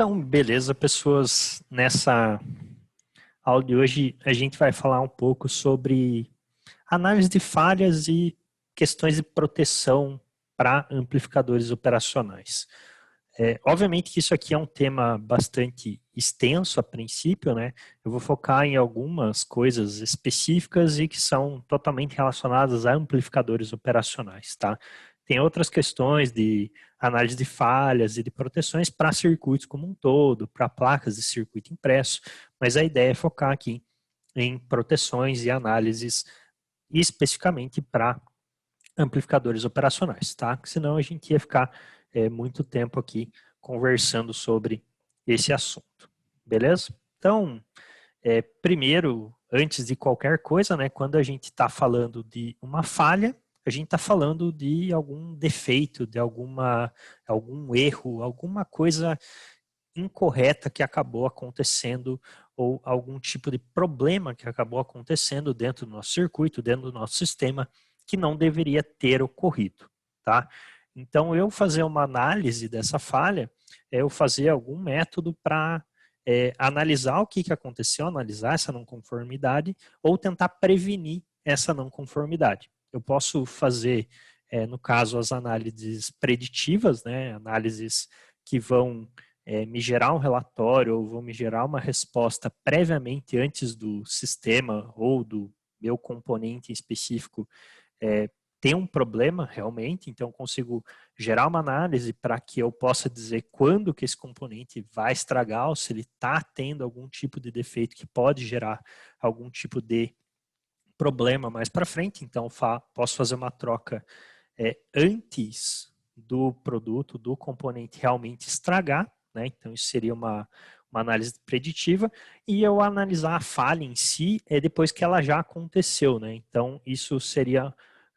Então, beleza, pessoas. Nessa aula de hoje, a gente vai falar um pouco sobre análise de falhas e questões de proteção para amplificadores operacionais. Obviamente que isso aqui é um tema bastante extenso a princípio, né? Eu vou focar em algumas coisas específicas e que são totalmente relacionadas a amplificadores operacionais, tá? Tem outras questões de análise de falhas e de proteções para circuitos como um todo, para placas de circuito impresso, mas a ideia é focar aqui em proteções e análises especificamente para amplificadores operacionais, tá? Senão a gente ia ficar muito tempo aqui conversando sobre esse assunto, beleza? Então, primeiro, antes de qualquer coisa, né, quando a gente está falando de uma falha, a gente está falando de algum defeito, de algum erro, alguma coisa incorreta que acabou acontecendo ou algum tipo de problema que acabou acontecendo dentro do nosso circuito, dentro do nosso sistema, que não deveria ter ocorrido, tá? Então, eu fazer uma análise dessa falha, eu fazer algum método para analisar o que aconteceu, analisar essa não conformidade ou tentar prevenir essa não conformidade. Eu posso fazer, no caso, as análises preditivas, né, análises que vão me gerar um relatório ou vão me gerar uma resposta previamente antes do sistema ou do meu componente em específico ter um problema realmente, então consigo gerar uma análise para que eu possa dizer quando que esse componente vai estragar ou se ele está tendo algum tipo de defeito que pode gerar algum tipo de problema mais para frente, então posso fazer uma troca antes do produto, do componente realmente estragar, né? Então isso seria uma análise preditiva, e eu analisar a falha em si depois que ela já aconteceu, né? Então isso seria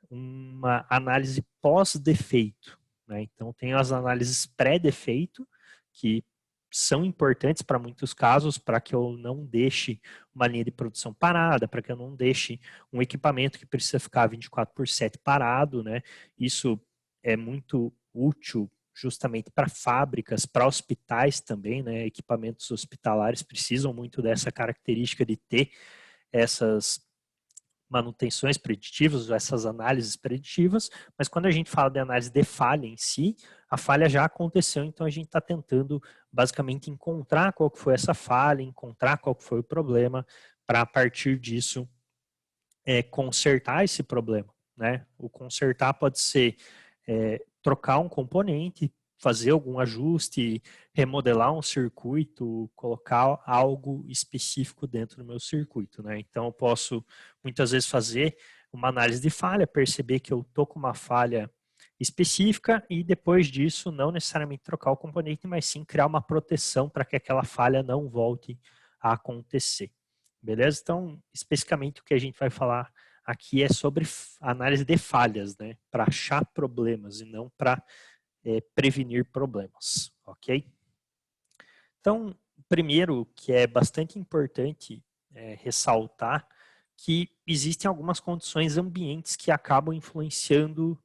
uma análise pós-defeito, né? Então tem as análises pré-defeito, que são importantes para muitos casos, para que eu não deixe uma linha de produção parada, para que eu não deixe um equipamento que precisa ficar 24/7 parado, né? Isso é muito útil justamente para fábricas, para hospitais também, né? Equipamentos hospitalares precisam muito dessa característica de ter essas manutenções preditivas, essas análises preditivas, mas quando a gente fala de análise de falha em si, a falha já aconteceu, então a gente está tentando basicamente encontrar qual que foi essa falha, encontrar qual que foi o problema, para a partir disso consertar esse problema, né? O consertar pode ser trocar um componente, fazer algum ajuste, remodelar um circuito, colocar algo específico dentro do meu circuito, né? Então eu posso muitas vezes fazer uma análise de falha, perceber que eu estou com uma falha específica e depois disso não necessariamente trocar o componente, mas sim criar uma proteção para que aquela falha não volte a acontecer. Beleza? Então, especificamente o que a gente vai falar aqui é sobre análise de falhas, né? Para achar problemas e não para prevenir problemas, ok? Então, primeiro, que é bastante importante ressaltar que existem algumas condições ambientes que acabam influenciando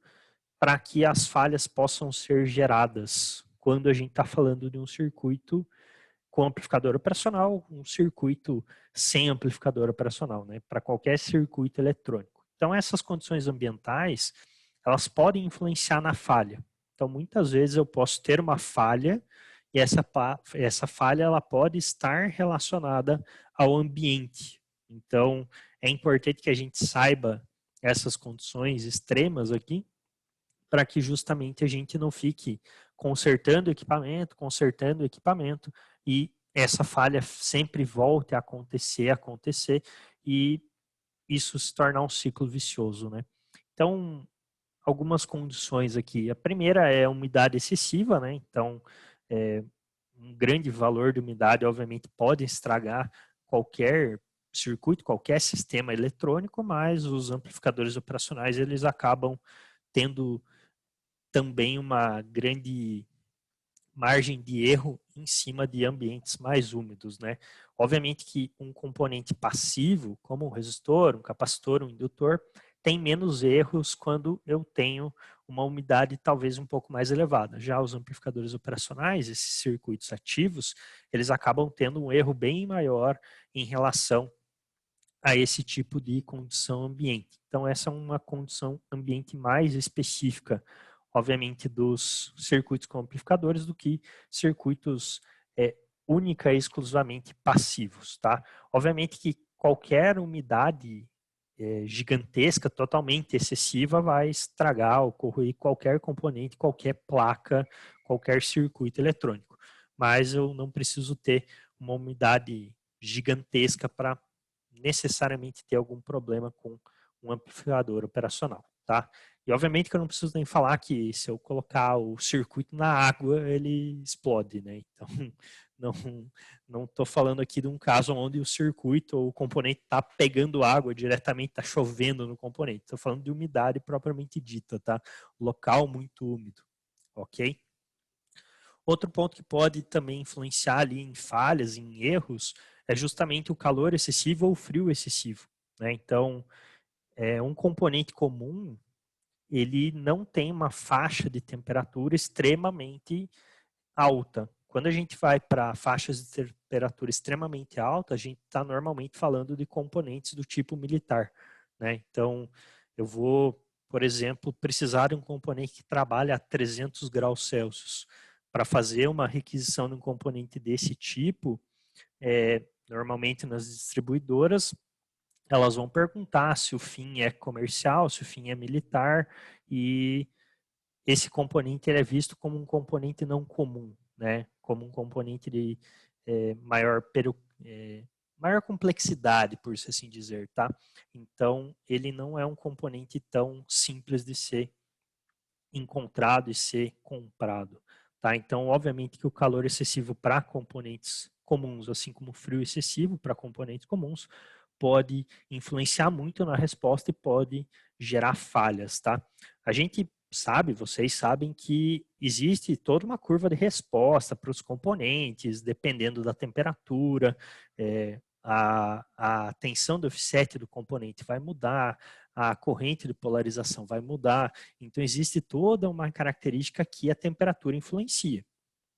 para que as falhas possam ser geradas quando a gente está falando de um circuito com amplificador operacional, um circuito sem amplificador operacional, né? Para qualquer circuito eletrônico. Então, essas condições ambientais, elas podem influenciar na falha. Então, muitas vezes eu posso ter uma falha e essa falha ela pode estar relacionada ao ambiente. Então, é importante que a gente saiba essas condições extremas aqui, para que justamente a gente não fique consertando o equipamento e essa falha sempre volte a acontecer e isso se tornar um ciclo vicioso, né? Então, algumas condições aqui. A primeira é a umidade excessiva, né? Então, um grande valor de umidade, obviamente, pode estragar qualquer circuito, qualquer sistema eletrônico, mas os amplificadores operacionais, eles acabam tendo também uma grande margem de erro em cima de ambientes mais úmidos, né? Obviamente que um componente passivo, como um resistor, um capacitor, um indutor, tem menos erros quando eu tenho uma umidade talvez um pouco mais elevada. Já os amplificadores operacionais, esses circuitos ativos, eles acabam tendo um erro bem maior em relação a esse tipo de condição ambiente. Então, essa é uma condição ambiente mais específica, obviamente, dos circuitos com amplificadores do que circuitos única e exclusivamente passivos, tá? Obviamente que qualquer umidade gigantesca, totalmente excessiva, vai estragar ou corroer qualquer componente, qualquer placa, qualquer circuito eletrônico. Mas eu não preciso ter uma umidade gigantesca para necessariamente ter algum problema com um amplificador operacional, tá? E obviamente que eu não preciso nem falar que se eu colocar o circuito na água, ele explode, né? Então, não estou falando aqui de um caso onde o circuito ou o componente está pegando água diretamente, está chovendo no componente. Estou falando de umidade propriamente dita, tá? Local muito úmido, ok? Outro ponto que pode também influenciar ali em falhas, em erros, é justamente o calor excessivo ou o frio excessivo, né? Então, um componente comum, ele não tem uma faixa de temperatura extremamente alta. Quando a gente vai para faixas de temperatura extremamente alta, a gente está normalmente falando de componentes do tipo militar, né? Então, eu vou, por exemplo, precisar de um componente que trabalha a 300 graus Celsius. Para fazer uma requisição de um componente desse tipo, normalmente nas distribuidoras, elas vão perguntar se o fim é comercial, se o fim é militar, e esse componente ele é visto como um componente não comum, né? Como um componente de maior maior complexidade, por assim dizer, tá? Então, ele não é um componente tão simples de ser encontrado e ser comprado, tá? Então, obviamente que o calor excessivo para componentes comuns, assim como o frio excessivo para componentes comuns, pode influenciar muito na resposta e pode gerar falhas, tá? A gente sabe, vocês sabem que existe toda uma curva de resposta para os componentes, dependendo da temperatura, a tensão do offset do componente vai mudar, a corrente de polarização vai mudar, então existe toda uma característica que a temperatura influencia,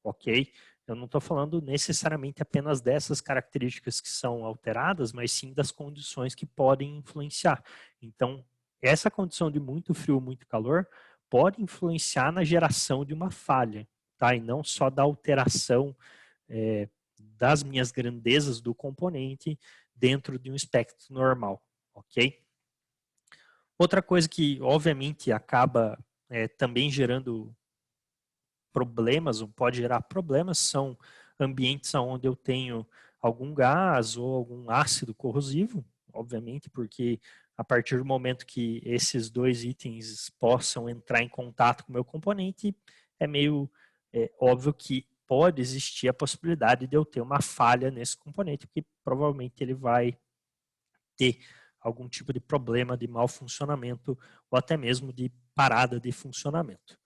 ok? Eu não estou falando necessariamente apenas dessas características que são alteradas, mas sim das condições que podem influenciar. Então, essa condição de muito frio, muito calor, pode influenciar na geração de uma falha, tá? E não só da alteração das minhas grandezas do componente dentro de um espectro normal, ok? Outra coisa que, obviamente, acaba também gerando problemas, ou pode gerar problemas, são ambientes onde eu tenho algum gás ou algum ácido corrosivo, obviamente, porque a partir do momento que esses dois itens possam entrar em contato com o meu componente, é meio óbvio que pode existir a possibilidade de eu ter uma falha nesse componente, porque provavelmente ele vai ter algum tipo de problema de mau funcionamento ou até mesmo de parada de funcionamento.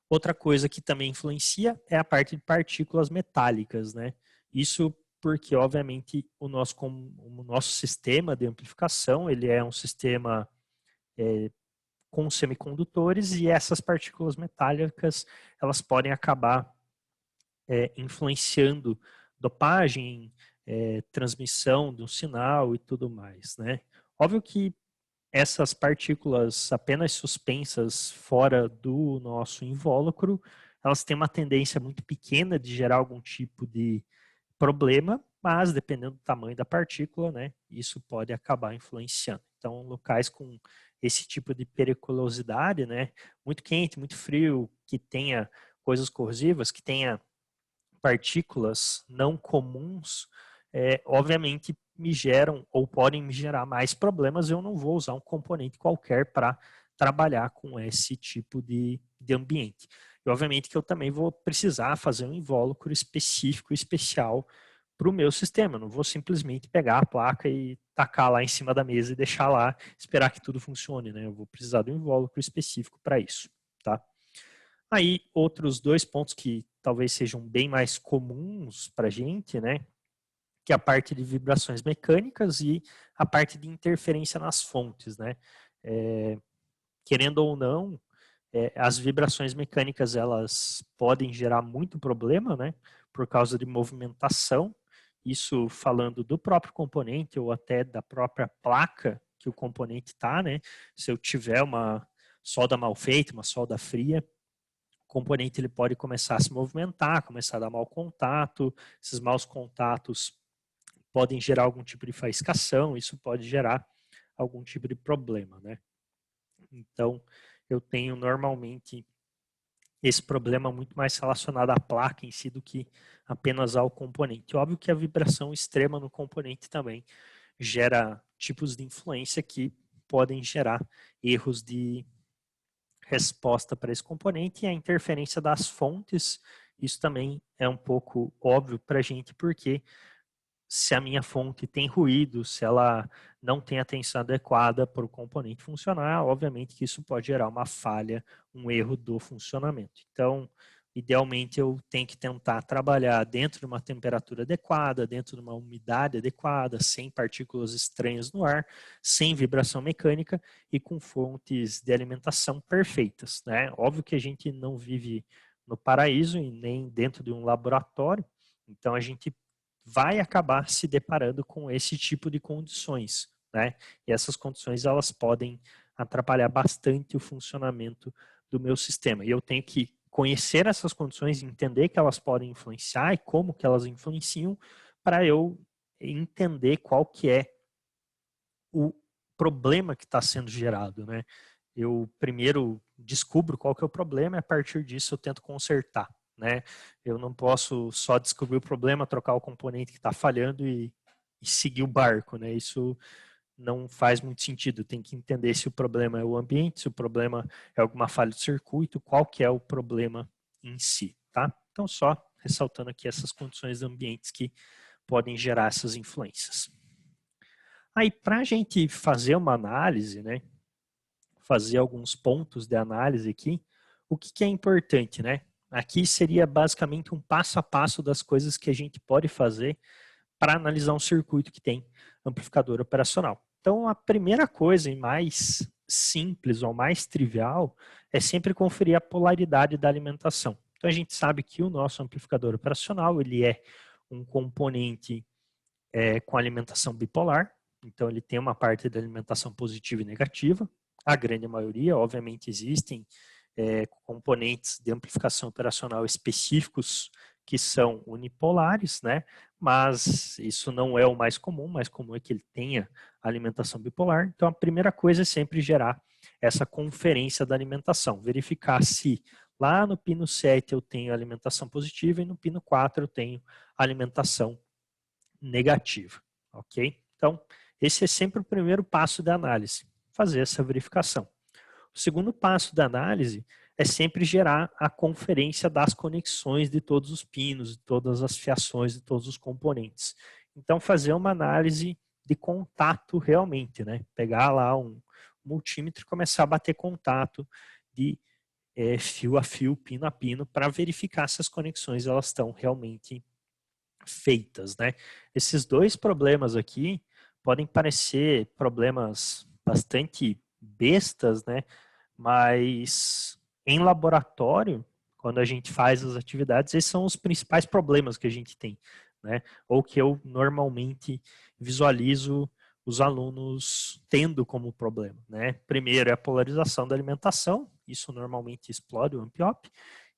Outra coisa que também influencia é a parte de partículas metálicas, né? Isso porque, obviamente, o nosso sistema de amplificação, ele é um sistema com semicondutores e essas partículas metálicas, elas podem acabar influenciando dopagem, transmissão do sinal e tudo mais, né? Óbvio que essas partículas apenas suspensas fora do nosso invólucro, elas têm uma tendência muito pequena de gerar algum tipo de problema, mas dependendo do tamanho da partícula, né, isso pode acabar influenciando. Então, locais com esse tipo de periculosidade, né, muito quente, muito frio, que tenha coisas corrosivas, que tenha partículas não comuns, obviamente me geram ou podem me gerar mais problemas. Eu não vou usar um componente qualquer para trabalhar com esse tipo de ambiente. E obviamente que eu também vou precisar fazer um invólucro específico, especial para o meu sistema. Eu não vou simplesmente pegar a placa e tacar lá em cima da mesa e deixar lá, esperar que tudo funcione, né? Eu vou precisar de um invólucro específico para isso, tá? Aí, outros dois pontos que talvez sejam bem mais comuns para a gente, né? Que é a parte de vibrações mecânicas e a parte de interferência nas fontes, né? Querendo ou não, as vibrações mecânicas elas podem gerar muito problema, né? Por causa de movimentação. Isso falando do próprio componente ou até da própria placa que o componente está, né? Se eu tiver uma solda mal feita, uma solda fria, o componente ele pode começar a se movimentar, começar a dar mau contato. Esses maus contatos podem gerar algum tipo de faiscação, isso pode gerar algum tipo de problema, né? Então, eu tenho normalmente esse problema muito mais relacionado à placa em si do que apenas ao componente. Óbvio que a vibração extrema no componente também gera tipos de influência que podem gerar erros de resposta para esse componente, e a interferência das fontes, isso também é um pouco óbvio para a gente, porque se a minha fonte tem ruído, se ela não tem a tensão adequada para o componente funcionar, obviamente que isso pode gerar uma falha, um erro do funcionamento. Então, idealmente eu tenho que tentar trabalhar dentro de uma temperatura adequada, dentro de uma umidade adequada, sem partículas estranhas no ar, sem vibração mecânica e com fontes de alimentação perfeitas, né? Óbvio que a gente não vive no paraíso e nem dentro de um laboratório, então a gente vai acabar se deparando com esse tipo de condições, né? E essas condições elas podem atrapalhar bastante o funcionamento do meu sistema. E eu tenho que conhecer essas condições, entender que elas podem influenciar e como que elas influenciam, para eu entender qual que é o problema que está sendo gerado, né? Eu primeiro descubro qual que é o problema e a partir disso eu tento consertar, né? Eu não posso só descobrir o problema, trocar o componente que está falhando e seguir o barco, né? Isso não faz muito sentido. Tem que entender se o problema é o ambiente, se o problema é alguma falha de circuito, qual que é o problema em si, tá? Então só ressaltando aqui essas condições ambientes que podem gerar essas influências. Aí para a gente fazer uma análise, né? Fazer alguns pontos de análise aqui, o que é importante, né? Aqui seria basicamente um passo a passo das coisas que a gente pode fazer para analisar um circuito que tem amplificador operacional. Então, a primeira coisa e mais simples ou mais trivial é sempre conferir a polaridade da alimentação. Então, a gente sabe que o nosso amplificador operacional ele é um componente com alimentação bipolar, então ele tem uma parte de alimentação positiva e negativa. A grande maioria, obviamente, existem componentes de amplificação operacional específicos que são unipolares, né? Mas isso não é o mais comum é que ele tenha alimentação bipolar. Então a primeira coisa é sempre gerar essa conferência da alimentação, verificar se lá no pino 7 eu tenho alimentação positiva e no pino 4 eu tenho alimentação negativa, ok? Então, esse é sempre o primeiro passo da análise, fazer essa verificação. O segundo passo da análise é sempre gerar a conferência das conexões de todos os pinos, de todas as fiações, de todos os componentes. Então, fazer uma análise de contato realmente, né? Pegar lá um multímetro e começar a bater contato de fio a fio, pino a pino, para verificar se as conexões elas estão realmente feitas, né? Esses dois problemas aqui podem parecer problemas bastante bestas, né? Mas em laboratório, quando a gente faz as atividades, esses são os principais problemas que a gente tem, né? Ou que eu normalmente visualizo os alunos tendo como problema, né? Primeiro é a polarização da alimentação, isso normalmente explode o Ampiop,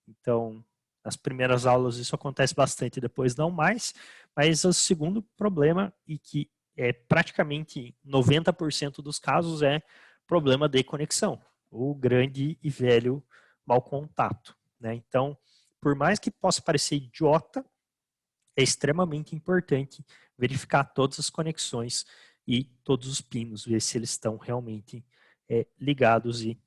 então nas primeiras aulas isso acontece bastante, depois não mais, mas o segundo problema, e que é praticamente 90% dos casos, é problema de conexão, o grande e velho mau contato, né? Então, por mais que possa parecer idiota, é extremamente importante verificar todas as conexões e todos os pinos, ver se eles estão realmente ligados e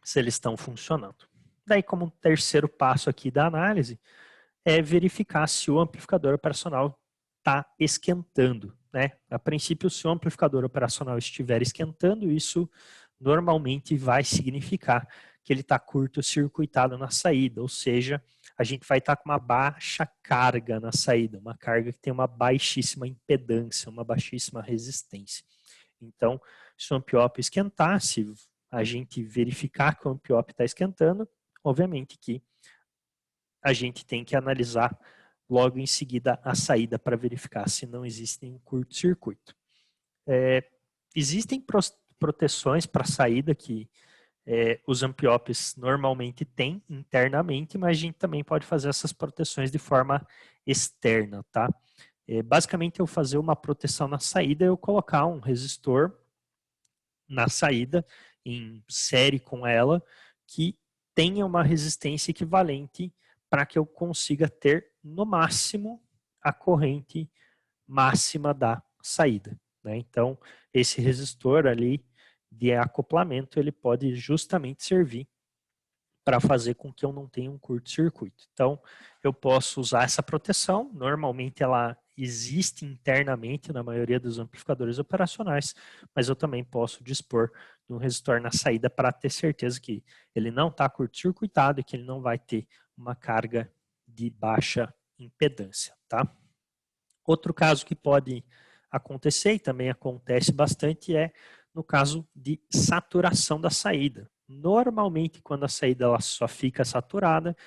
se eles estão funcionando. Daí, como terceiro passo aqui da análise, é verificar se o amplificador operacional está esquentando, né? A princípio, se o amplificador operacional estiver esquentando, isso normalmente vai significar que ele está curto-circuitado na saída, ou seja, a gente vai estar com uma baixa carga na saída, uma carga que tem uma baixíssima impedância, uma baixíssima resistência. Então, se o ampliop esquentar, se a gente verificar que o ampliop está esquentando, obviamente que a gente tem que analisar logo em seguida a saída para verificar se não existe nenhum curto-circuito. Existem proteções para saída que os ampliopes normalmente têm internamente, mas a gente também pode fazer essas proteções de forma externa, tá? Basicamente, eu fazer uma proteção na saída, eu colocar um resistor na saída, em série com ela, que tenha uma resistência equivalente para que eu consiga ter, no máximo, a corrente máxima da saída, né? Então, esse resistor ali de acoplamento, ele pode justamente servir para fazer com que eu não tenha um curto-circuito. Então, eu posso usar essa proteção, normalmente ela existe internamente na maioria dos amplificadores operacionais, mas eu também posso dispor de um resistor na saída para ter certeza que ele não está curto-circuitado e que ele não vai ter uma carga de baixa impedância, tá? Outro caso que pode acontecer, e também acontece bastante, é no caso de saturação da saída. Normalmente, quando a saída ela só fica saturada,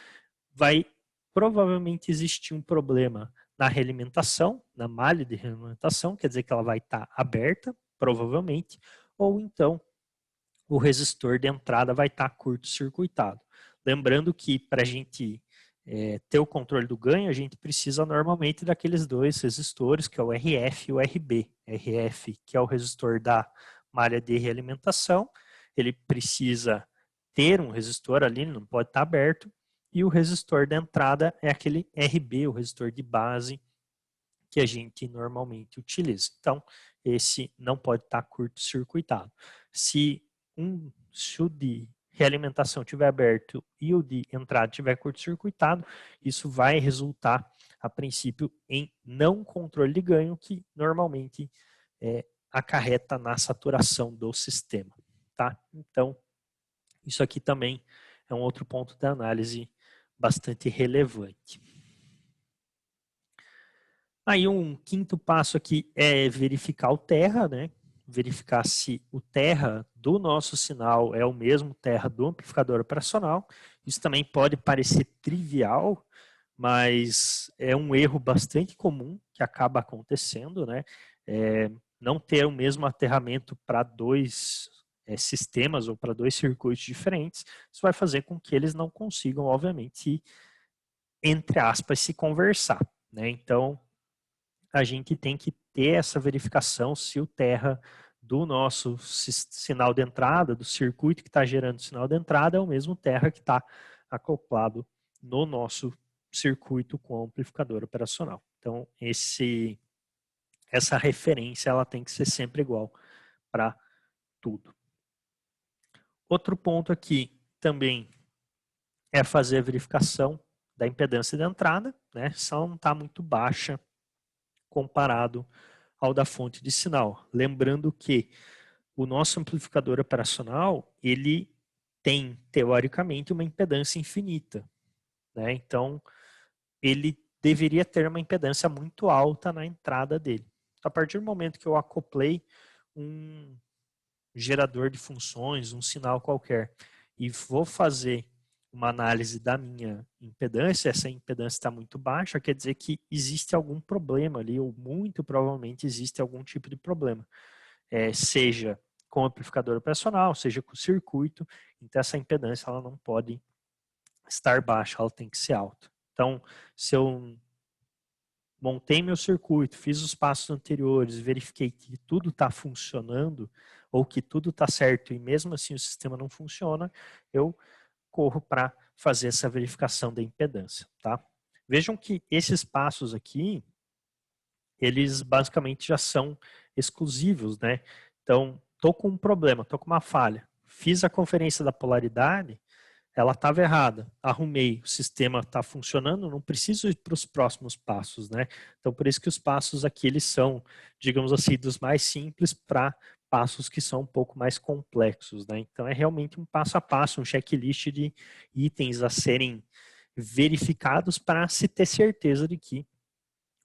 vai provavelmente existir um problema na realimentação, na malha de realimentação, quer dizer que ela vai estar aberta, provavelmente, ou então o resistor de entrada vai estar curto-circuitado. Lembrando que para a gente ter o controle do ganho, a gente precisa normalmente daqueles dois resistores, que é o RF e o RB. RF, que é o resistor da malha de realimentação, ele precisa ter um resistor ali, não pode estar aberto, e o resistor da entrada é aquele RB, o resistor de base, que a gente normalmente utiliza. Então, esse não pode estar curto-circuitado. Se o de realimentação estiver aberto e o de entrada estiver curto-circuitado, isso vai resultar, a princípio, em não controle de ganho, que normalmente acarreta na saturação do sistema. Tá? Então, isso aqui também é um outro ponto da análise bastante relevante. Aí um quinto passo aqui é verificar o terra, né? Verificar se o terra do nosso sinal é o mesmo terra do amplificador operacional. Isso também pode parecer trivial, mas é um erro bastante comum que acaba acontecendo, né? Não ter o mesmo aterramento para dois sistemas ou para dois circuitos diferentes, isso vai fazer com que eles não consigam, obviamente, entre aspas, se conversar, né? Então, a gente tem que ter essa verificação se o terra do nosso sinal de entrada, do circuito que está gerando o sinal de entrada, é o mesmo terra que está acoplado no nosso circuito com o amplificador operacional. Então, essa referência ela tem que ser sempre igual para tudo. Outro ponto aqui também é fazer a verificação da impedância de entrada, né? Se ela não está muito baixa comparado ao da fonte de sinal. Lembrando que o nosso amplificador operacional, ele tem, teoricamente, uma impedância infinita, né? Então, ele deveria ter uma impedância muito alta na entrada dele. A partir do momento que eu acoplei um gerador de funções, um sinal qualquer, e vou fazer uma análise da minha impedância, essa impedância está muito baixa, quer dizer que existe algum problema ali, ou muito provavelmente existe algum tipo de problema. Seja com o amplificador operacional, seja com o circuito, então essa impedância ela não pode estar baixa, ela tem que ser alta. Então, se eu montei meu circuito, fiz os passos anteriores, verifiquei que tudo está funcionando, ou que tudo está certo e mesmo assim o sistema não funciona, eu corro para fazer essa verificação da impedância, tá? Vejam que esses passos aqui, eles basicamente já são exclusivos, né? Então, estou com um problema, estou com uma falha, fiz a conferência da polaridade, ela estava errada, arrumei, o sistema está funcionando, não preciso ir para os próximos passos, né? Então, por isso que os passos aqui, eles são, digamos assim, dos mais simples para passos que são um pouco mais complexos, né? Então, é realmente um passo a passo, um checklist de itens a serem verificados para se ter certeza de que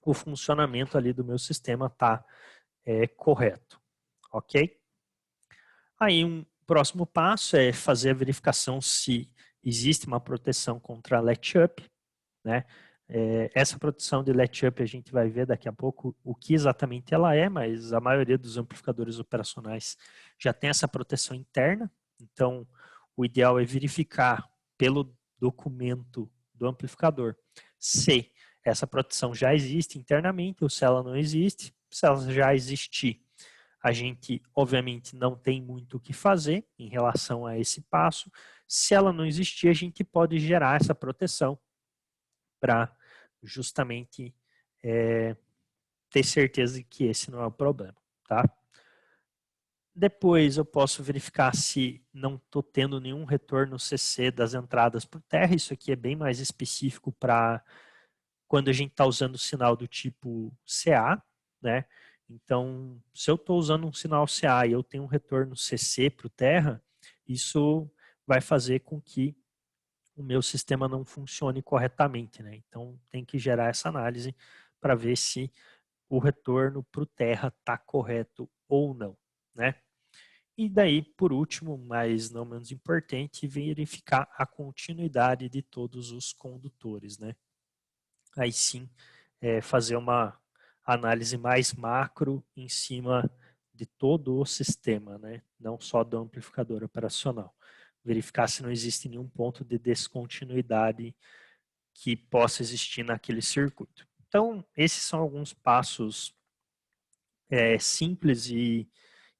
o funcionamento ali do meu sistema está correto, ok? Aí um próximo passo é fazer a verificação se existe uma proteção contra let-up, né? Essa proteção de let-up a gente vai ver daqui a pouco o que exatamente ela é, mas a maioria dos amplificadores operacionais já tem essa proteção interna, então o ideal é verificar pelo documento do amplificador se essa proteção já existe internamente ou se ela não existe. Se ela já existir, a gente obviamente não tem muito o que fazer em relação a esse passo. Se ela não existir, a gente pode gerar essa proteção para justamente ter certeza de que esse não é o problema, tá? Depois eu posso verificar se não estou tendo nenhum retorno CC das entradas por terra. Isso aqui é bem mais específico para quando a gente está usando o sinal do tipo CA, né? Então, se eu estou usando um sinal CA e eu tenho um retorno CC para o terra, isso vai fazer com que o meu sistema não funcione corretamente, né? Então, tem que gerar essa análise para ver se o retorno para o terra está correto ou não, né? E daí, por último, mas não menos importante, verificar a continuidade de todos os condutores, né? Aí sim, fazer uma análise mais macro em cima de todo o sistema, né? Não só do amplificador operacional. Verificar se não existe nenhum ponto de descontinuidade que possa existir naquele circuito. Então, esses são alguns passos simples e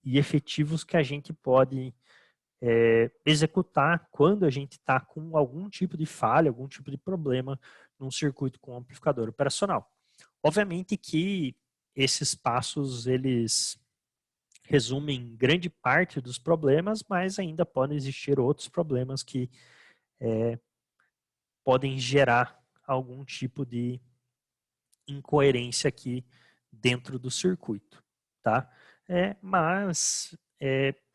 efetivos que a gente pode executar quando a gente está com algum tipo de falha, algum tipo de problema num circuito com amplificador operacional. Obviamente que esses passos, eles resumem grande parte dos problemas, mas ainda podem existir outros problemas que podem gerar algum tipo de incoerência aqui dentro do circuito, tá? Mas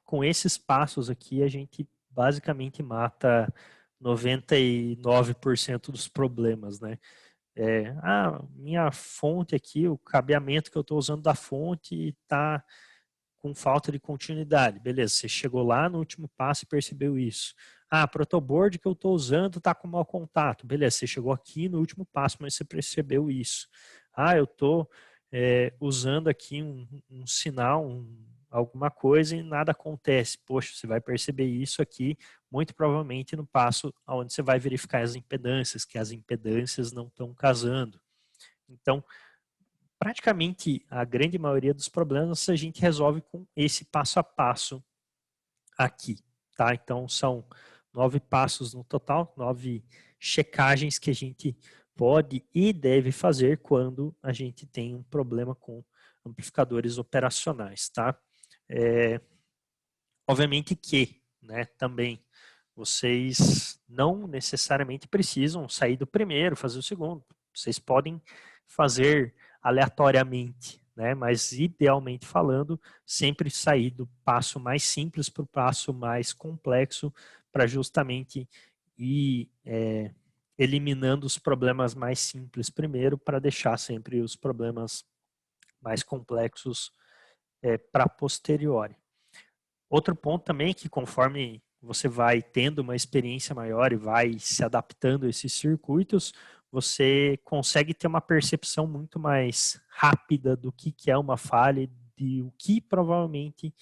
com esses passos aqui a gente basicamente mata 99% dos problemas, né? Minha fonte aqui, o cabeamento que eu estou usando da fonte está com falta de continuidade. Beleza, você chegou lá no último passo e percebeu isso. Ah, protoboard que eu estou usando está com mau contato. Beleza, você chegou aqui no último passo, mas você percebeu isso. Ah, eu estou usando aqui um sinal, alguma coisa e nada acontece. Poxa, você vai perceber isso aqui, muito provavelmente no passo onde você vai verificar as impedâncias, que as impedâncias não estão casando. Então, praticamente a grande maioria dos problemas a gente resolve com esse passo a passo aqui, tá? Então são 9 passos no total, 9 checagens que a gente pode e deve fazer quando a gente tem um problema com amplificadores operacionais, tá? Obviamente que, né, também vocês não necessariamente precisam sair do primeiro, fazer o segundo. Vocês podem fazer aleatoriamente, né? Mas idealmente falando, sempre sair do passo mais simples para o passo mais complexo, para justamente ir eliminando os problemas mais simples primeiro, para deixar sempre os problemas mais complexos para posteriori. Outro ponto também é que conforme você vai tendo uma experiência maior e vai se adaptando a esses circuitos, você consegue ter uma percepção muito mais rápida do que é uma falha, de o que provavelmente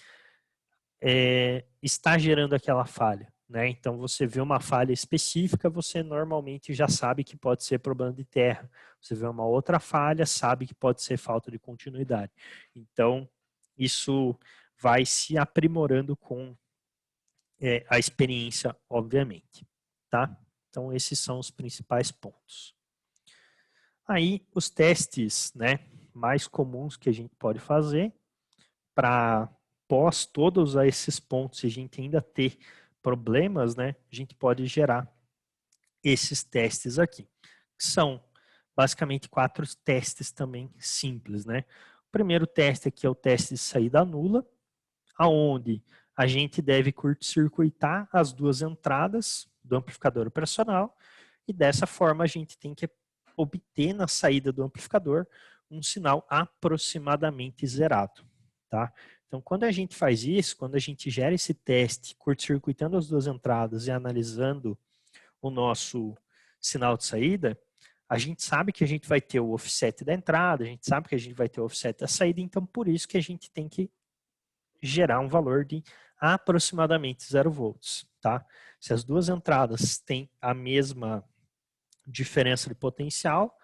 está gerando aquela falha, né? Então você vê uma falha específica, você normalmente já sabe que pode ser problema de terra. Você vê uma outra falha, sabe que pode ser falta de continuidade. Então isso vai se aprimorando com a experiência, obviamente, tá? Então esses são os principais pontos. Aí os testes, né, mais comuns que a gente pode fazer para pós todos esses pontos, se a gente ainda ter problemas, né, a gente pode gerar esses testes aqui. São basicamente 4 testes também simples, né? O primeiro teste aqui é o teste de saída nula, aonde a gente deve curto-circuitar as duas entradas do amplificador operacional e dessa forma a gente tem que obter na saída do amplificador um sinal aproximadamente zerado, tá? Então, quando a gente faz isso, quando a gente gera esse teste, curto-circuitando as duas entradas e analisando o nosso sinal de saída, a gente sabe que a gente vai ter o offset da entrada, a gente sabe que a gente vai ter o offset da saída, então por isso que a gente tem que gerar um valor de aproximadamente 0 volts, tá? Se as duas entradas têm a mesma diferença de potencial,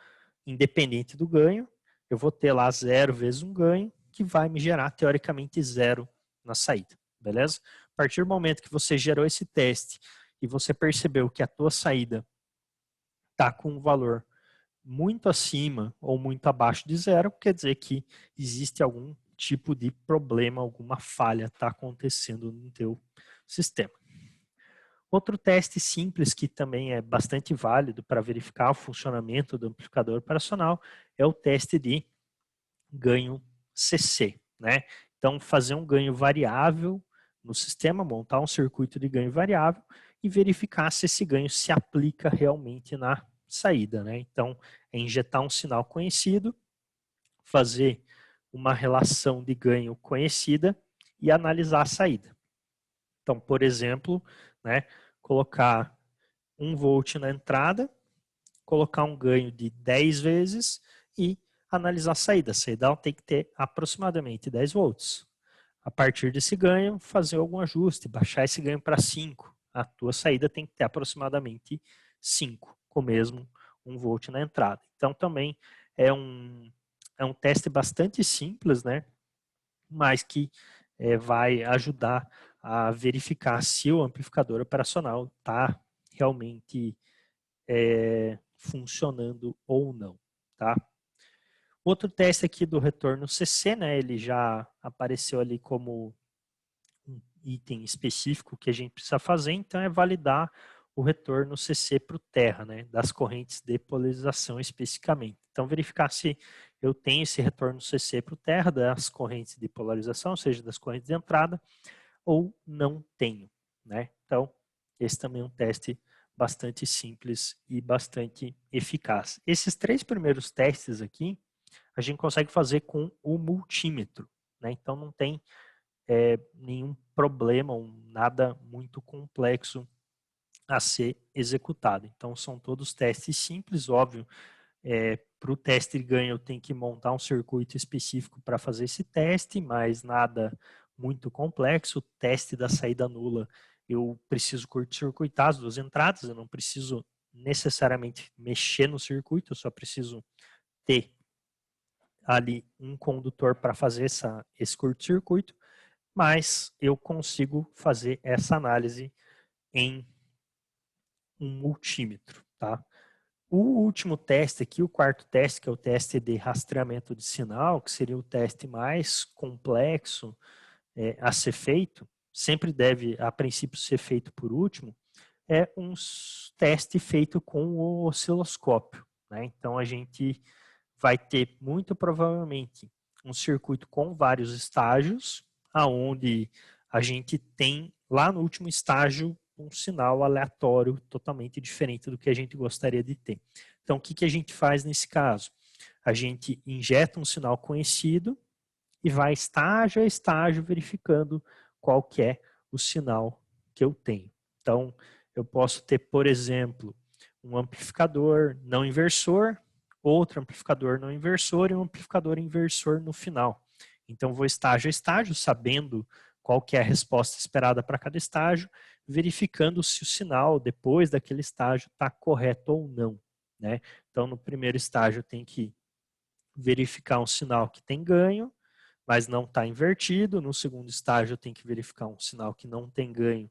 independente do ganho, eu vou ter lá 0 vezes um ganho, que vai me gerar, teoricamente, 0 na saída, beleza? A partir do momento que você gerou esse teste e você percebeu que a tua saída está com um valor muito acima ou muito abaixo de 0, quer dizer que existe algum tipo de problema, alguma falha está acontecendo no teu sistema. Outro teste simples que também é bastante válido para verificar o funcionamento do amplificador operacional é o teste de ganho CC, né? Então, fazer um ganho variável no sistema, montar um circuito de ganho variável e verificar se esse ganho se aplica realmente na saída, né? Então, é injetar um sinal conhecido, fazer uma relação de ganho conhecida e analisar a saída. Então, por exemplo, né, colocar 1 volt na entrada, colocar um ganho de 10 vezes e analisar a saída. A saída tem que ter aproximadamente 10 volts. A partir desse ganho, fazer algum ajuste, baixar esse ganho para 5. A tua saída tem que ter aproximadamente 5, com o mesmo 1 volt na entrada. Então também é um teste bastante simples, né? Mas que vai ajudar a verificar se o amplificador operacional está realmente funcionando ou não, tá? Outro teste aqui do retorno CC, né? Ele já apareceu ali como um item específico que a gente precisa fazer, então é validar o retorno CC para o terra, né? Das correntes de polarização especificamente. Então verificar se eu tenho esse retorno CC para o terra das correntes de polarização, ou seja, das correntes de entrada, ou não tenho, né? Então esse também é um teste bastante simples e bastante eficaz. Esses 3 primeiros testes aqui, a gente consegue fazer com o multímetro, né? Então não tem nenhum problema, nada muito complexo a ser executado. Então são todos testes simples, óbvio. Para o teste de ganho eu tenho que montar um circuito específico para fazer esse teste, mas nada muito complexo. O teste da saída nula, eu preciso curto-circuitar as duas entradas, eu não preciso necessariamente mexer no circuito, eu só preciso ter ali um condutor para fazer esse curto-circuito, mas eu consigo fazer essa análise em um multímetro, tá? O último teste aqui, o quarto teste, que é o teste de rastreamento de sinal, que seria o teste mais complexo a ser feito, sempre deve, a princípio, ser feito por último, é um teste feito com o osciloscópio, né? Então a gente vai ter muito provavelmente um circuito com vários estágios, aonde a gente tem lá no último estágio um sinal aleatório totalmente diferente do que a gente gostaria de ter. Então, o que a gente faz nesse caso? A gente injeta um sinal conhecido e vai estágio a estágio verificando qual que é o sinal que eu tenho. Então, eu posso ter, por exemplo, um amplificador não inversor, outro amplificador não inversor e um amplificador inversor no final. Então, vou estágio a estágio, sabendo qual que é a resposta esperada para cada estágio, verificando se o sinal, depois daquele estágio, está correto ou não, né? Então, no primeiro estágio, eu tenho que verificar um sinal que tem ganho, mas não está invertido. No segundo estágio, eu tenho que verificar um sinal que não tem ganho,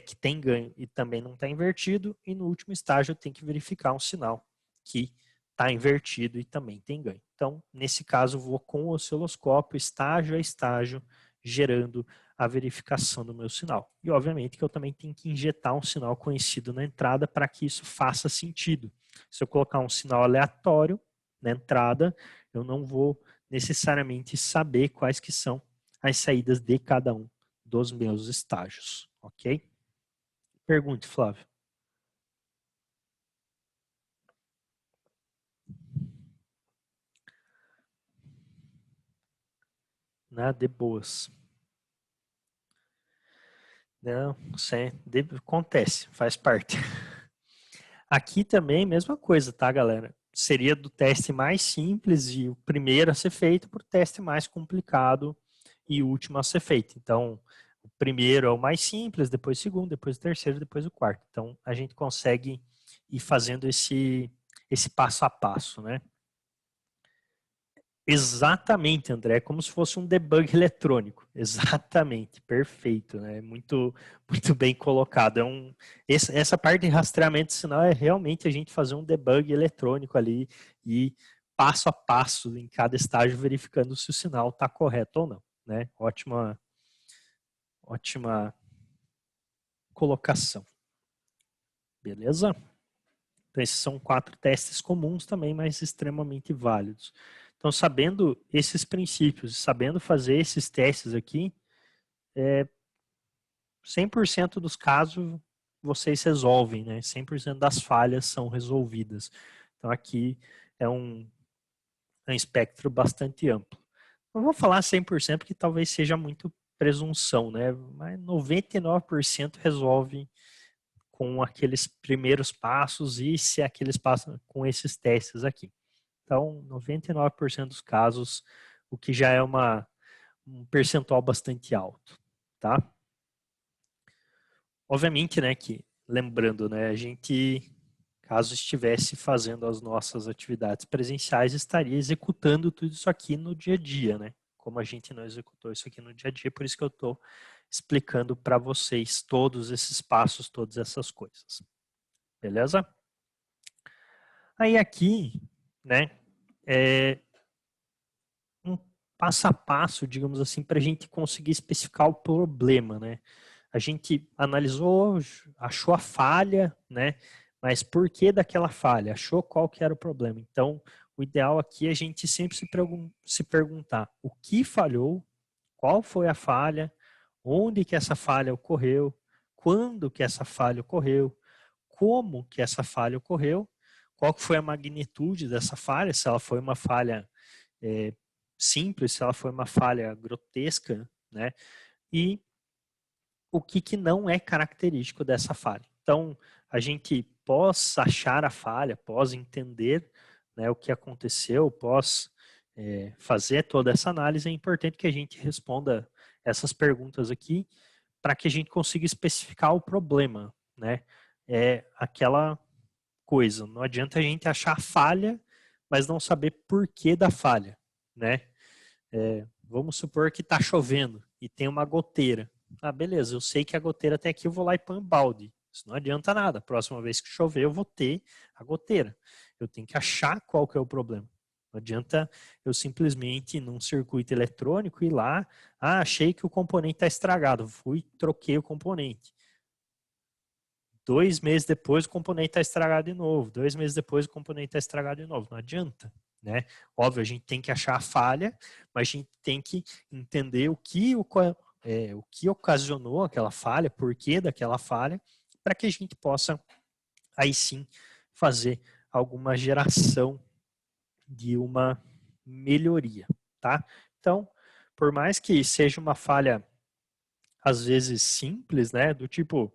que tem ganho e também não está invertido. E no último estágio, eu tenho que verificar um sinal que está invertido e também tem ganho. Então, nesse caso, eu vou com o osciloscópio, estágio a estágio, gerando a verificação do meu sinal. E, obviamente, que eu também tenho que injetar um sinal conhecido na entrada para que isso faça sentido. Se eu colocar um sinal aleatório na entrada, eu não vou necessariamente saber quais que são as saídas de cada um dos meus estágios, ok? Pergunte, Flávio. né? De boas. Não, acontece, faz parte. Aqui também, mesma coisa, tá, galera? Seria do teste mais simples e o primeiro a ser feito para o teste mais complicado e o último a ser feito. Então, o primeiro é o mais simples, depois o segundo, depois o terceiro, depois o quarto. Então, a gente consegue ir fazendo esse passo a passo, né? Exatamente, André, é como se fosse um debug eletrônico. Exatamente, perfeito, né? Muito, muito bem colocado. Essa parte de rastreamento de sinal é realmente a gente fazer um debug eletrônico ali e passo a passo em cada estágio verificando se o sinal está correto ou não, né? Ótima colocação. Beleza? Então, esses são 4 testes comuns também, mas extremamente válidos. Então, sabendo esses princípios, sabendo fazer esses testes aqui, 100% dos casos vocês resolvem, né? 100% das falhas são resolvidas. Então, aqui é um espectro bastante amplo. Não vou falar 100% porque talvez seja muito presunção, né? Mas 99% resolve com aqueles primeiros passos e se aqueles passos com esses testes aqui. Então, 99% dos casos, o que já é um percentual bastante alto, tá? Obviamente, né, que lembrando, né, a gente, caso estivesse fazendo as nossas atividades presenciais, estaria executando tudo isso aqui no dia a dia, né? Como a gente não executou isso aqui no dia a dia, por isso que eu estou explicando para vocês todos esses passos, todas essas coisas. Beleza? Aí aqui, né, é um passo a passo, digamos assim, para a gente conseguir especificar o problema, né? A gente analisou, achou a falha, né? Mas por que daquela falha? Achou qual que era o problema? Então, o ideal aqui é a gente sempre se perguntar o que falhou, qual foi a falha, onde que essa falha ocorreu, quando que essa falha ocorreu, como que essa falha ocorreu, qual que foi a magnitude dessa falha, se ela foi uma falha simples, se ela foi uma falha grotesca, né? E o que não é característico dessa falha. Então, a gente, pós achar a falha, pós entender, né, o que aconteceu, pós fazer toda essa análise, é importante que a gente responda essas perguntas aqui para que a gente consiga especificar o problema, né? É aquela coisa, não adianta a gente achar a falha, mas não saber por que da falha, né? Vamos supor que está chovendo e tem uma goteira. Ah, beleza, eu sei que a goteira tem aqui, eu vou lá e põe um balde. Isso não adianta nada. Próxima vez que chover, eu vou ter a goteira. Eu tenho que achar qual que é o problema. Não adianta eu simplesmente, num circuito eletrônico, ir lá, achei que o componente está estragado, fui e troquei o componente. 2 meses depois o componente está estragado de novo. 2 meses depois o componente está estragado de novo. Não adianta, né? Óbvio, a gente tem que achar a falha, mas a gente tem que entender o que ocasionou aquela falha, por que daquela falha, para que a gente possa aí sim fazer alguma geração de uma melhoria, tá? Então, por mais que seja uma falha às vezes simples, né, do tipo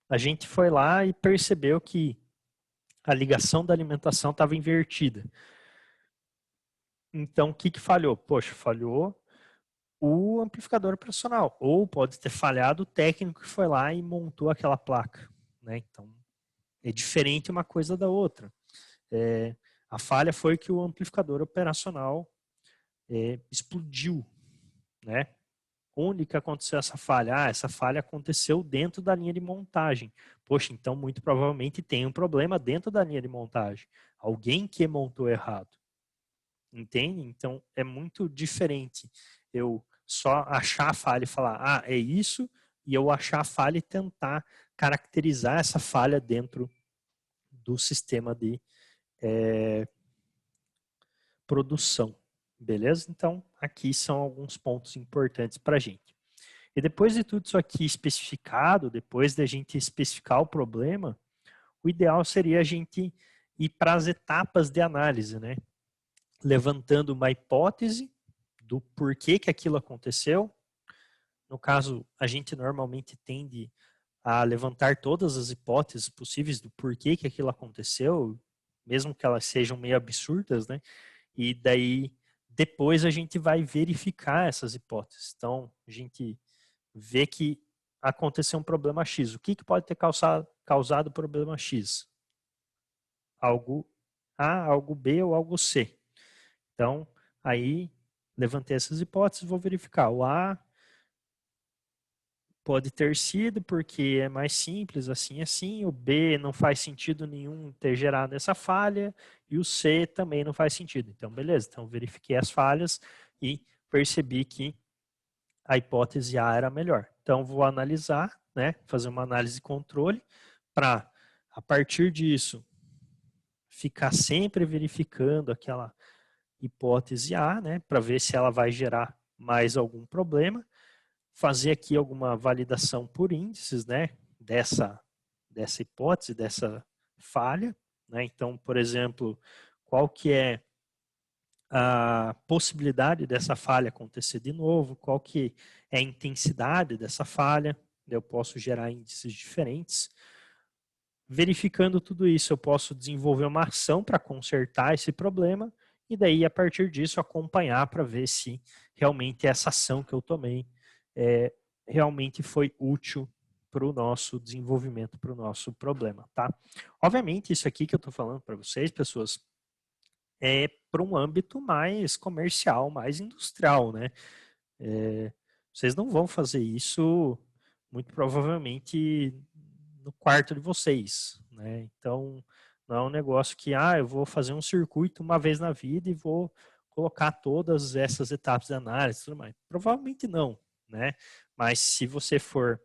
a gente foi lá e percebeu que a ligação da alimentação estava invertida. Então, o que falhou? Poxa, falhou o amplificador operacional. Ou pode ter falhado o técnico que foi lá e montou aquela placa. Né? Então, é diferente uma coisa da outra. A falha foi que o amplificador operacional explodiu. Né? Onde que aconteceu essa falha? Essa falha aconteceu dentro da linha de montagem. Poxa, então muito provavelmente tem um problema dentro da linha de montagem. Alguém que montou errado. Entende? Então é muito diferente eu só achar a falha e falar, é isso, e eu achar a falha e tentar caracterizar essa falha dentro do sistema de produção. Beleza? Então, aqui são alguns pontos importantes para a gente. E depois de tudo isso aqui especificado, depois da gente especificar o problema, o ideal seria a gente ir para as etapas de análise, né? Levantando uma hipótese do porquê que aquilo aconteceu. No caso, a gente normalmente tende a levantar todas as hipóteses possíveis do porquê que aquilo aconteceu, mesmo que elas sejam meio absurdas, né? E daí depois a gente vai verificar essas hipóteses. Então, a gente vê que aconteceu um problema X. O que pode ter causado o problema X? Algo A, algo B ou algo C. Então, aí levantei essas hipóteses e vou verificar. O A pode ter sido porque é mais simples, assim, assim. O B não faz sentido nenhum ter gerado essa falha. E o C também não faz sentido. Então, beleza. Então, verifiquei as falhas e percebi que a hipótese A era melhor. Então, vou analisar, né, fazer uma análise de controle para, a partir disso, ficar sempre verificando aquela hipótese A, né, para ver se ela vai gerar mais algum problema. Fazer aqui alguma validação por índices, né, dessa hipótese, dessa falha, né? Então, por exemplo, qual que é a possibilidade dessa falha acontecer de novo, qual que é a intensidade dessa falha, eu posso gerar índices diferentes. Verificando tudo isso, eu posso desenvolver uma ação para consertar esse problema e daí, a partir disso, acompanhar para ver se realmente essa ação que eu tomei realmente foi útil para o nosso desenvolvimento, para o nosso problema, tá? Obviamente, isso aqui que eu estou falando para vocês, pessoas, é para um âmbito mais comercial, mais industrial, né? Vocês não vão fazer isso, muito provavelmente, no quarto de vocês, né? Então, não é um negócio que, eu vou fazer um circuito uma vez na vida e vou colocar todas essas etapas de análise e tudo mais. Provavelmente não, né? Mas se você for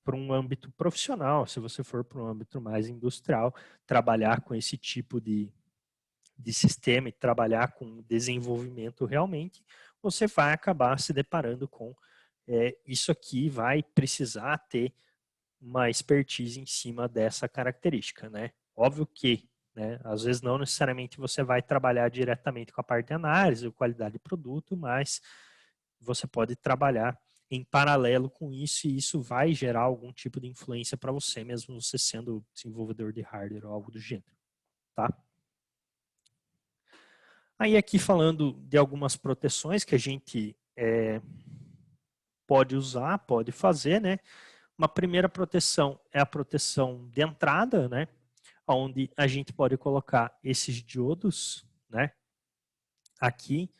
para um âmbito profissional, se você for para um âmbito mais industrial, trabalhar com esse tipo de sistema e trabalhar com desenvolvimento realmente, você vai acabar se deparando com isso aqui, vai precisar ter uma expertise em cima dessa característica, né? Óbvio que, né, às vezes não necessariamente você vai trabalhar diretamente com a parte de análise ou qualidade de produto, mas você pode trabalhar em paralelo com isso e isso vai gerar algum tipo de influência para você, mesmo você sendo desenvolvedor de hardware ou algo do gênero, tá? Aí aqui falando de algumas proteções que a gente pode usar, pode fazer, né? Uma primeira proteção é a proteção de entrada, né? Onde a gente pode colocar esses diodos, né? Aqui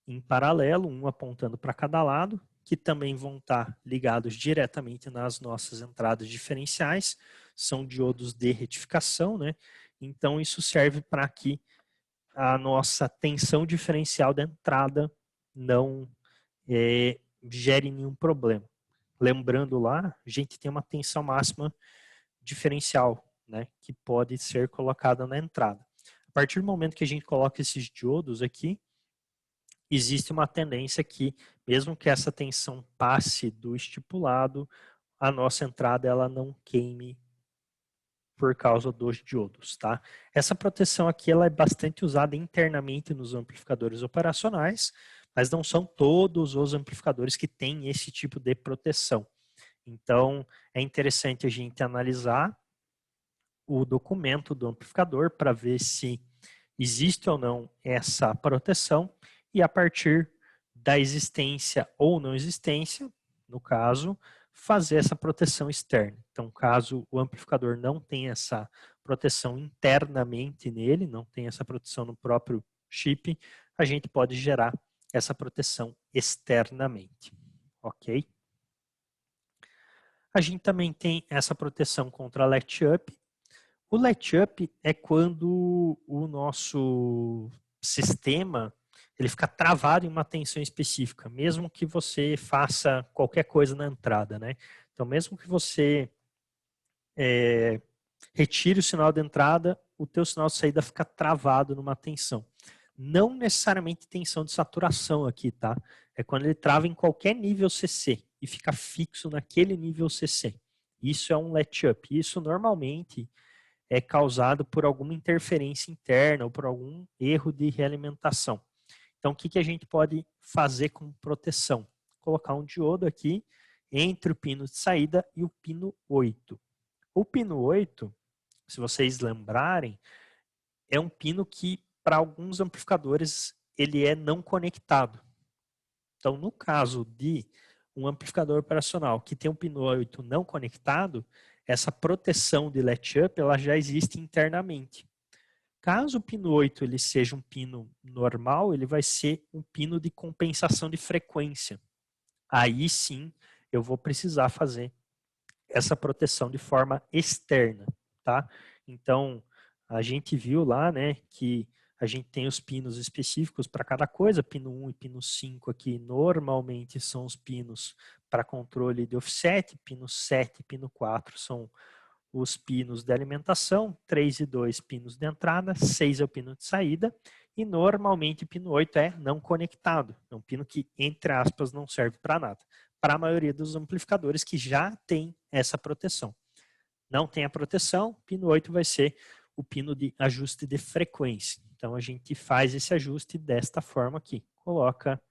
em paralelo, um apontando para cada lado, que também vão estar ligados diretamente nas nossas entradas diferenciais. São diodos de retificação, né? Então isso serve para que a nossa tensão diferencial da entrada não gere nenhum problema. Lembrando lá, a gente tem uma tensão máxima diferencial, né, que pode ser colocada na entrada. A partir do momento que a gente coloca esses diodos aqui, existe uma tendência que, mesmo que essa tensão passe do estipulado, a nossa entrada ela não queime por causa dos diodos, tá? Essa proteção aqui ela é bastante usada internamente nos amplificadores operacionais, mas não são todos os amplificadores que têm esse tipo de proteção. Então, é interessante a gente analisar o documento do amplificador para ver se existe ou não essa proteção e a partir da existência ou não existência, no caso, fazer essa proteção externa. Então, caso o amplificador não tenha essa proteção internamente nele, não tenha essa proteção no próprio chip, a gente pode gerar essa proteção externamente, ok? A gente também tem essa proteção contra let-up. O let-up é quando o nosso sistema ele fica travado em uma tensão específica, mesmo que você faça qualquer coisa na entrada, né? Então, mesmo que você retire o sinal de entrada, o teu sinal de saída fica travado numa tensão. Não necessariamente tensão de saturação aqui, tá? É quando ele trava em qualquer nível CC e fica fixo naquele nível CC. Isso é um let-up. Isso normalmente é causado por alguma interferência interna ou por algum erro de realimentação. Então, o que a gente pode fazer como proteção? Colocar um diodo aqui entre o pino de saída e o pino 8. O pino 8, se vocês lembrarem, é um pino que, para alguns amplificadores, ele é não conectado. Então, no caso de um amplificador operacional que tem um pino 8 não conectado, essa proteção de latch-up ela já existe internamente. Caso o pino 8 ele seja um pino normal, ele vai ser um pino de compensação de frequência. Aí sim, eu vou precisar fazer essa proteção de forma externa, tá? Então, a gente viu lá, né, que a gente tem os pinos específicos para cada coisa, pino 1 e pino 5 aqui normalmente são os pinos para controle de offset, pino 7 e pino 4 são os pinos de alimentação, 3 e 2 pinos de entrada, 6 é o pino de saída, e normalmente o pino 8 é não conectado, é um pino que, entre aspas, não serve para nada, para a maioria dos amplificadores que já tem essa proteção. Não tem a proteção, pino 8 vai ser o pino de ajuste de frequência. Então a gente faz esse ajuste desta forma aqui, coloca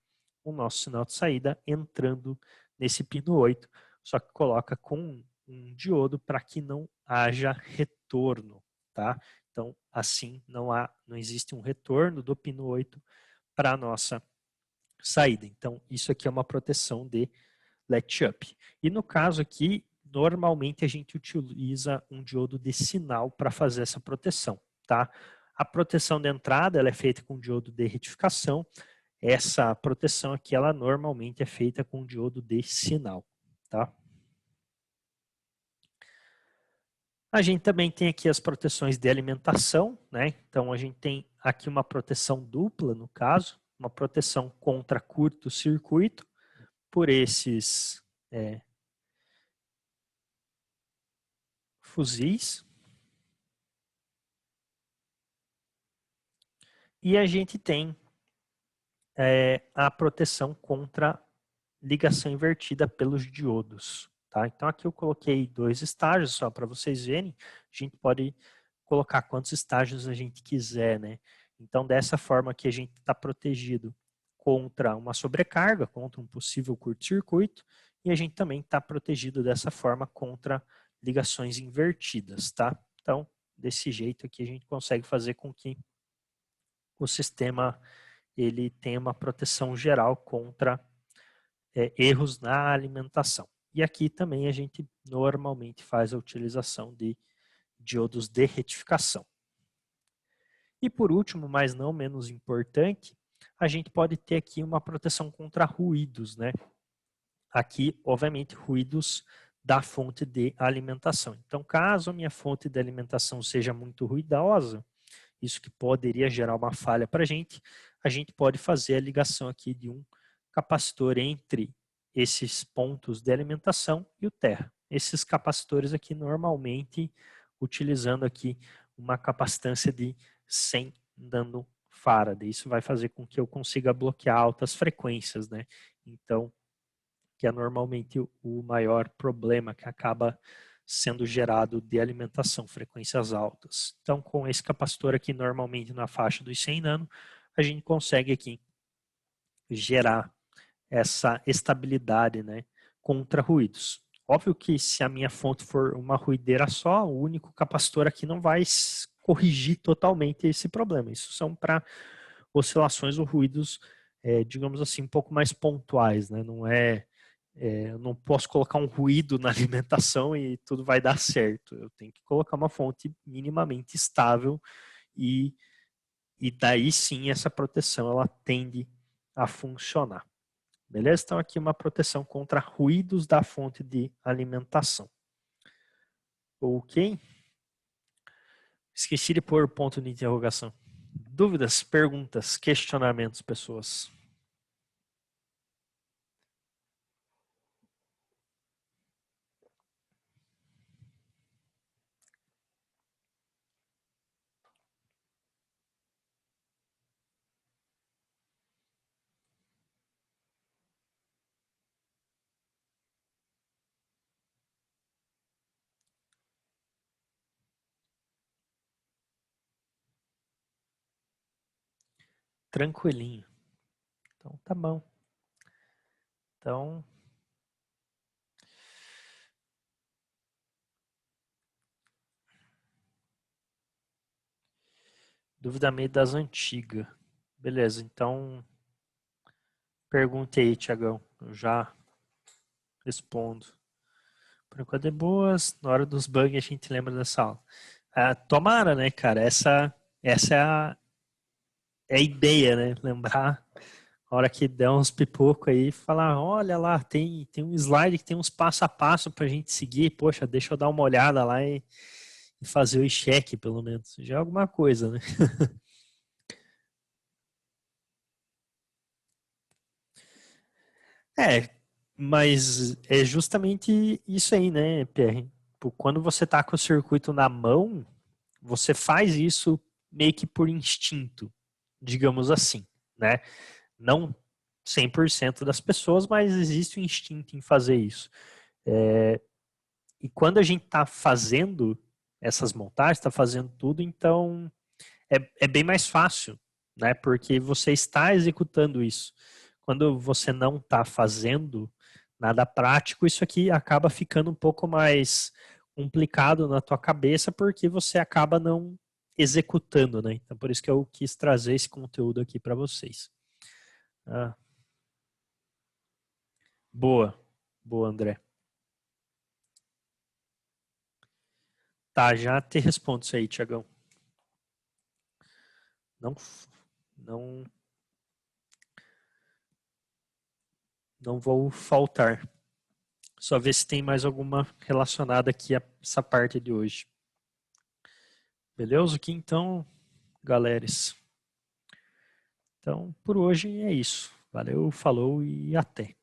o nosso sinal de saída entrando nesse pino 8, só que coloca com um diodo para que não haja retorno, tá? Então, assim, não existe um retorno do pino 8 para a nossa saída. Então, isso aqui é uma proteção de latch-up. E no caso aqui, normalmente a gente utiliza um diodo de sinal para fazer essa proteção, tá? A proteção de entrada ela é feita com diodo de retificação. Essa proteção aqui, ela normalmente é feita com diodo de sinal, tá? A gente também tem aqui as proteções de alimentação, né? Então a gente tem aqui uma proteção dupla, no caso, uma proteção contra curto-circuito por esses fuzis. E a gente tem a proteção contra ligação invertida pelos diodos. Tá? Então aqui eu coloquei 2 estágios, só para vocês verem. A gente pode colocar quantos estágios a gente quiser, né? Então dessa forma que a gente está protegido contra uma sobrecarga, contra um possível curto-circuito, e a gente também está protegido dessa forma contra ligações invertidas, tá? Então, desse jeito aqui a gente consegue fazer com que o sistema ele tenha uma proteção geral contra erros na alimentação. E aqui também a gente normalmente faz a utilização de diodos de retificação. E por último, mas não menos importante, a gente pode ter aqui uma proteção contra ruídos, né? Aqui, obviamente, ruídos da fonte de alimentação. Então, caso a minha fonte de alimentação seja muito ruidosa, isso que poderia gerar uma falha para a gente pode fazer a ligação aqui de um capacitor entre esses pontos de alimentação e o terra. Esses capacitores aqui normalmente utilizando aqui uma capacitância de 100 nanofarad. Isso vai fazer com que eu consiga bloquear altas frequências, né? Então, que é normalmente o maior problema que acaba sendo gerado de alimentação, frequências altas. Então, com esse capacitor aqui, normalmente na faixa dos 100 nano, a gente consegue aqui gerar essa estabilidade, né, contra ruídos. Óbvio que se a minha fonte for uma ruideira só, o único capacitor aqui não vai corrigir totalmente esse problema. Isso são para oscilações ou ruídos, digamos assim, um pouco mais pontuais, né? Eu não posso colocar um ruído na alimentação e tudo vai dar certo. Eu tenho que colocar uma fonte minimamente estável e, e daí sim essa proteção ela tende a funcionar. Beleza? Então aqui uma proteção contra ruídos da fonte de alimentação. Ok? Esqueci de pôr ponto de interrogação. Dúvidas, perguntas, questionamentos, pessoas? Tranquilinho. Então, tá bom. Então, dúvida meio das antigas. Beleza, então, pergunte aí, Tiagão. Eu já respondo. Por enquanto é boas. Na hora dos bugs a gente lembra dessa aula. Ah, tomara, né, cara? Essa é a ideia, né? Lembrar, a hora que der uns pipocos aí, falar, olha lá, tem um slide que tem uns passo a passo pra gente seguir. Poxa, deixa eu dar uma olhada lá e fazer o check, pelo menos. Já é alguma coisa, né? É, mas é justamente isso aí, né, Pierre? Tipo, quando você tá com o circuito na mão, você faz isso meio que por instinto, digamos assim, né? Não 100% das pessoas, mas existe o instinto em fazer isso. E quando a gente está fazendo essas montagens, está fazendo tudo, então é bem mais fácil, né? Porque você está executando isso. Quando você não está fazendo nada prático, isso aqui acaba ficando um pouco mais complicado na tua cabeça, porque você acaba não executando, né? Então, por isso que eu quis trazer esse conteúdo aqui para vocês. Ah, boa, boa, André. Tá, já te respondo isso aí, Tiagão. Não, não, não vou faltar. Só ver se tem mais alguma relacionada aqui a essa parte de hoje. Beleza? Aqui então, galeras. Então, por hoje é isso. Valeu, falou e até.